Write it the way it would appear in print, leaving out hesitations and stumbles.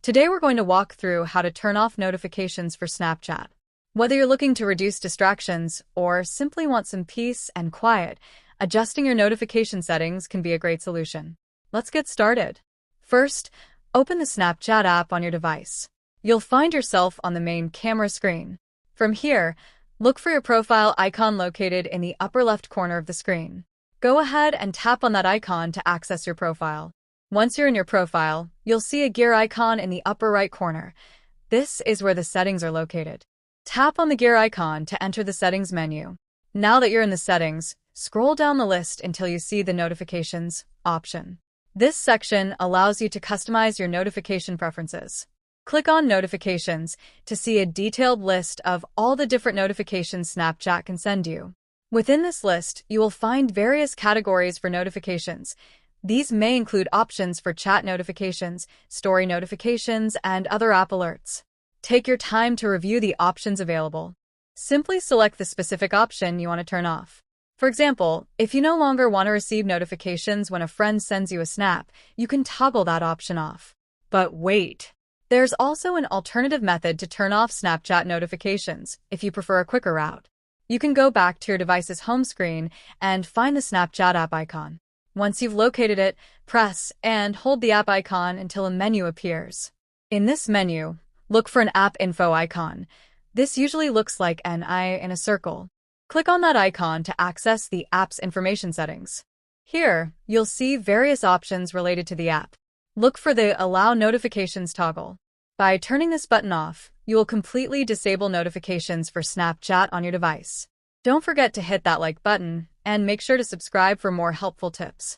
Today we're going to walk through how to turn off notifications for Snapchat. Whether you're looking to reduce distractions or simply want some peace and quiet, adjusting your notification settings can be a great solution. Let's get started. First, open the Snapchat app on your device. You'll find yourself on the main camera screen. From here, look for your profile icon located in the upper left corner of the screen. Go ahead and tap on that icon to access your profile. Once you're in your profile, you'll see a gear icon in the upper right corner. This is where the settings are located. Tap on the gear icon to enter the settings menu. Now that you're in the settings, scroll down the list until you see the notifications option. This section allows you to customize your notification preferences. Click on Notifications to see a detailed list of all the different notifications Snapchat can send you. Within this list, you will find various categories for notifications. These may include options for chat notifications, story notifications, and other app alerts. Take your time to review the options available. Simply select the specific option you want to turn off. For example, if you no longer want to receive notifications when a friend sends you a snap, you can toggle that option off. But wait! There's also an alternative method to turn off Snapchat notifications if you prefer a quicker route. You can go back to your device's home screen and find the Snapchat app icon. Once you've located it, press and hold the app icon until a menu appears. In this menu, look for an app info icon. This usually looks like an eye in a circle. Click on that icon to access the app's information settings. Here, you'll see various options related to the app. Look for the Allow Notifications toggle. By turning this button off, you will completely disable notifications for Snapchat on your device. Don't forget to hit that like button and make sure to subscribe for more helpful tips.